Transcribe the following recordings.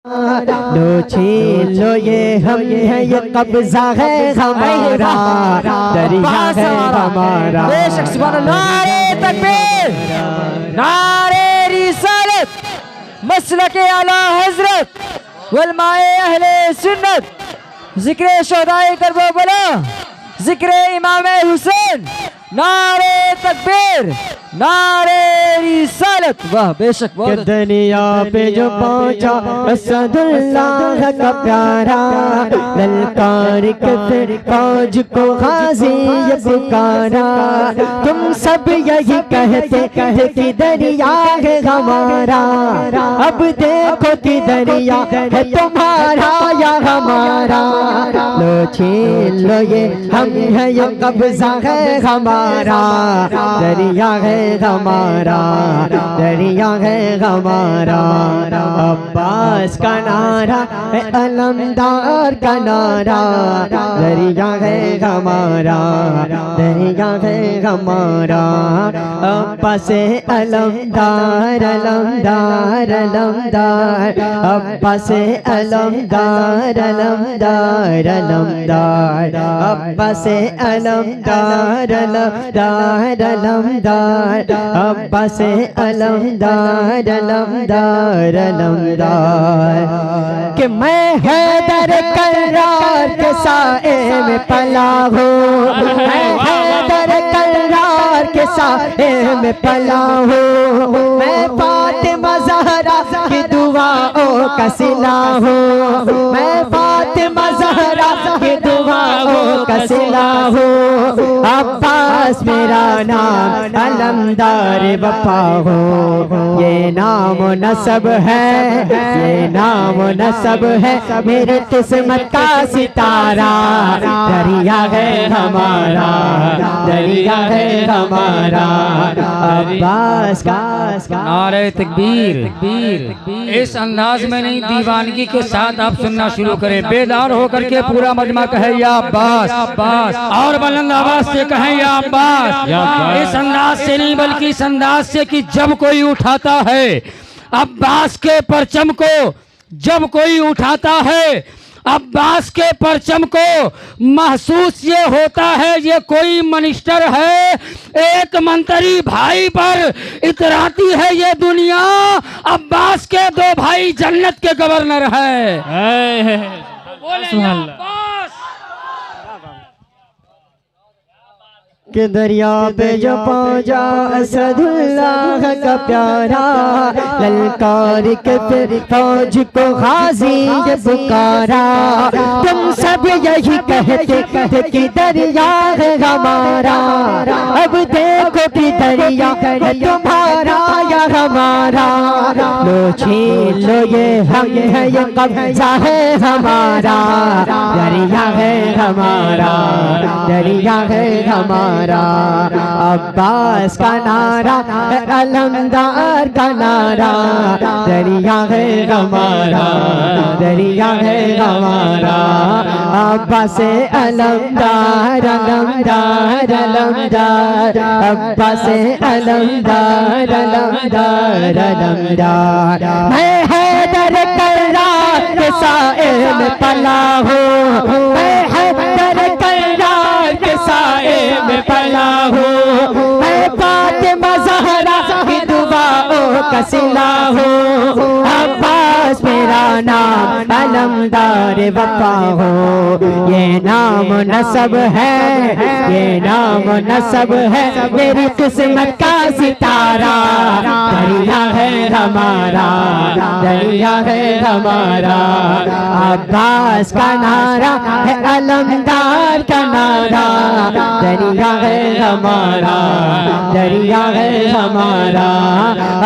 लो छीन लो ये हम है ये कब्जा है हमारा, दरिया है हमारा। बेशक सुभान अल्लाह। नारे तकबीर, नारे रिसालत, मसलके आला हजरत उलमाए अहले सुन्नत, जिक्र शोहदाए करबला, जिक्र इमाम हुसैन। नारे तकबीर, नारे रिसालत। वाह बेशक बहुत। दुनिया पे जो पहुंचा असदुल्लाह का प्यारा, ललकार के फिर फौज को गाजी ये पुकारा। तुम सब यही कहते कि दरिया है हमारा, अब देखो कि दरिया है तुम्हारा या हमारा। लो छीन लो ये हम है ये कब्जा है हमारा, दरिया है हमारा, दरिया है हमारा। अब्बास का नारा है अलमदार का नारा, दरिया है हमारा, दरिया है हमारा। अब्बास अलमदार अलमदार अलमदार, अब्बास अलमदार अलमदार अलमदार, अब्बास अलमदार अलमदार अलमदार, अब्बास अलमदार अलमदार अलमदार। कि मैं हैदर करार के साए में पला हूँ, मैं हैदर करार के साए में पला हूँ, मैं फातिमा ज़हरा की दुआओं का सिला हूँ, मैं फातिमा ज़हरा की दुआओं का सिला हूँ। अब्बास मेरा नाम अलमदार वफा हो, ये नाम नसब है, ये नाम नसब है मेरे किस्मत का सितारा। दरिया है हमारा, दरिया है हमारा। अब्बास का नारे तकबीर। इस अंदाज में नहीं, दीवानगी के साथ आप सुनना शुरू करें। बेदार होकर के पूरा मजमा कहे या अब्बास, और बुलंद आवाज से कहें या अब्बास। इस अंदाज से नहीं बल्कि इस अंदाज से कि जब कोई उठाता है अब्बास के परचम को, जब कोई उठाता है अब्बास के परचम को, महसूस ये होता है ये कोई मिनिस्टर है, एक मंत्री भाई पर इतराती है ये दुनिया। अब्बास के दो भाई जन्नत के गवर्नर है। कि दरिया पे जो पहुंचा असदुल्लाह का प्यारा, ललकार के फिर फौज को गाजी ये पुकारा। तुम सब यही कहते कि दरिया है हमारा, अब देखो कि दरिया है तुम्हारा या हमारा। लो छीन लो ये हम है ये कब्जा है हमारा, दरिया है हमारा, दरिया है हमारा। अब्बास का नारा अलमदार का नारा, दरिया है हमारा, दरिया है हमारा। अब्बास अलमदार अलमदार अलमदार, अब्बास अलमदार अलमदार अलमदार। मैं हैदर करार के साए में पला हूँ, मैं हैदर करार के साए में पला हूँ, मैं फातिमा ज़हरा की दुआओं का सिला हूँ। अब्बास मेरा नाम अलमदार वफा हो, ये नाम नसब है, ये नाम नसब है मेरी किस्मत का सितारा। दरिया है हमारा, दरिया है हमारा। अब्बास का नारा है अलमदार का नारा, दरिया है हमारा, दरिया है हमारा।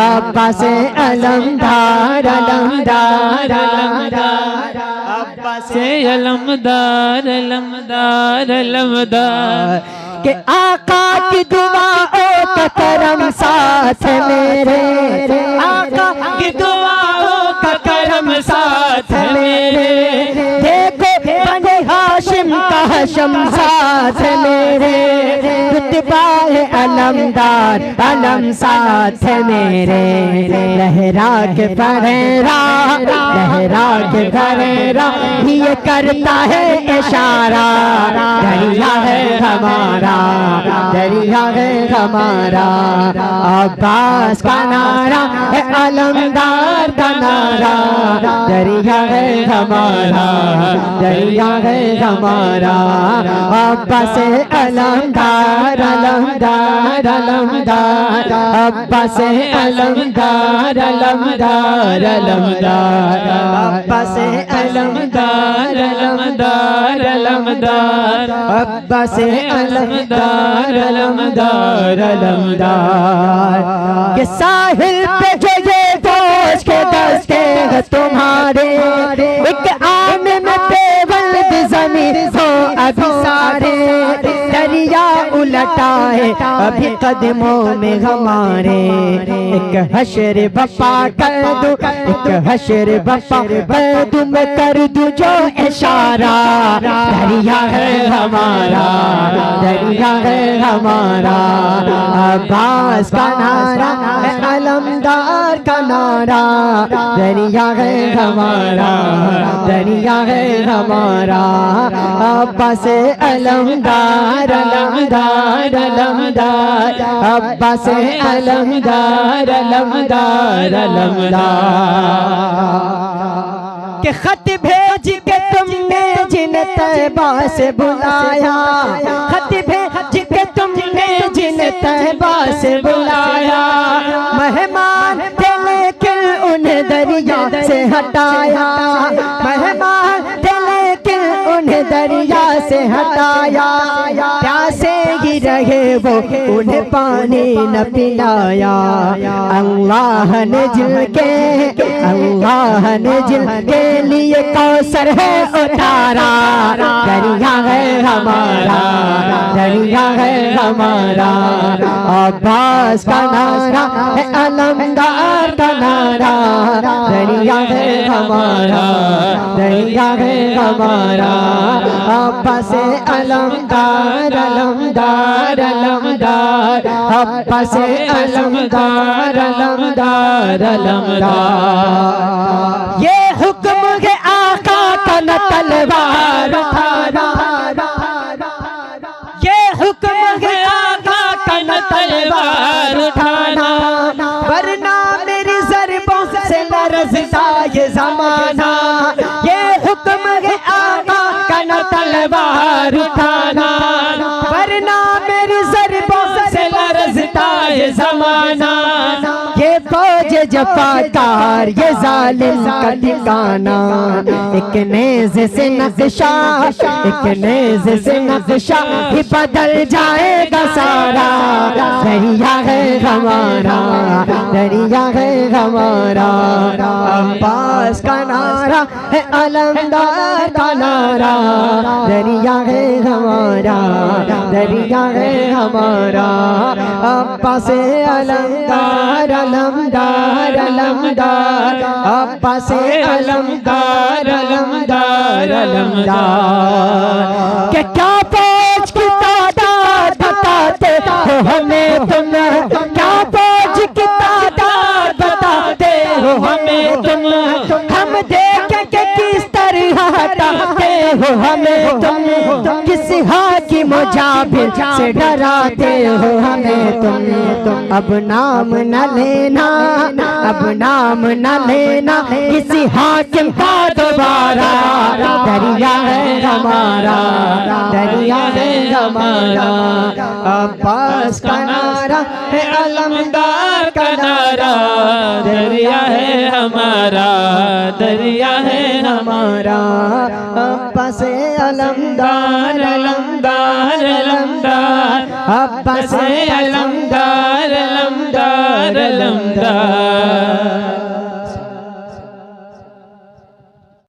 अब्बास अलमदार अलमदार अलमदार, अब्बास अलमदार अलमदार अलमदार। के आका की दुआओं का करम साथ मेरे, आका की दुआओं का करम साथ मेरे। देखो बनी हाशिम का हशम साथ मेरे, रुतबा है अलमदार अलम साथ मेरे। लहरा के फरेरा, लहरा के फरेरा, ये करता है इशारा। दरिया है हमारा, दरिया है हमारा। अब्बास का नारा है अलमदार का नारा। दरिया है हमारा, दरिया है हमारा। अब्बास अलमदार अलमदार अलमदार। अब्बास अलमदार अलमदार अलमदार। अब्बास अलमदार अलमदार अलमदार। अब्बास अलमदार अलमदार अलमदार। के साहिल पे जो ये दोस्त के दस्ते हैं तुम्हारे, एक आम में बेवल्द ज़मीन हो अभी सारे। दरिया उलटाए अभी कदमों में हमारे। एक हशर बपा कर दूं, एक हशर बपा कर दूं, मैं कर दूं जो इशारा। दरिया है हमारा, दरिया है हमारा। अब्बास का नारा है अलमदार का नारा। दरिया है हमारा, दरिया है हमारा। अब्बास अलमदार अलमदार अलमदार। अब्बास अलमदार अलमदार अलमदार। के खत भेज के तुमने जिन तैबा से बुलाया, खत भेज के तुमने जिन तैबा से बुलाया। मेहमान थे लेकिन उन्हें दरिया से हटाया। मेहमान थे लेकिन उन्हें दरिया से हटाया। प्यासे ही रहे वो उन्हें पानी न पिलाया। अल्लाह ने जिल के, अल्लाह ने जिल के लिए कौसर है उतारा। दरिया है हमारा, दरिया है हमारा। अब्बास का नारा है अलमदार का नारा। दरिया है हमारा, दरिया है हमारा। अब्बास अलमदार अलमदार अलमदार। अब्बास अलमदार अलमदार अलमदार। ये हुक्म है आका का न तलवार उठाना। ये हुक्म है आका का न तलवार उठाना। वरना मेरी ज़रबों से लरज़ता ये ज़माना। ये हुक्म है आका का न तलवार उठाना। वरना मेरी ज़रबों से लरज़ता ये ज़माना। ये फौज जफाकार ये जालिम का ठिकाना। एक नेज़ से नक्शा, एक नेज़ से नक्शा ही बदल जाएगा सारा। दरिया है हमारा, दरिया है हमारा। अब्बास का नारा है अलमदार का नारा। दरिया है हमारा, दरिया है हमारा। अब्बास अलमदार अलमदार अलमदार। अब्बास अलमदार अलमदार अलमदार। के क्या फौज की तादाद बताते हो हमें तुम, क्या फौज की तादाद बताते हो हमें तुम। हम देखें कि किस तरह हटाते हो हमें तुम। किसी हाकिम मुजाबिर से डराते हो हमें तुम। अब नाम न लेना, अब नाम न लेना किसी हाकिम का दोबारा। दरिया है हमारा, दरिया है हमारा। अब्बास का नारा है अलमदार का नारा। दरिया है हमारा, दरिया है हमारा। अब्बास अलमदार अलमदार अलमदार। अब्बास अलमदार अलमदार अलमदार।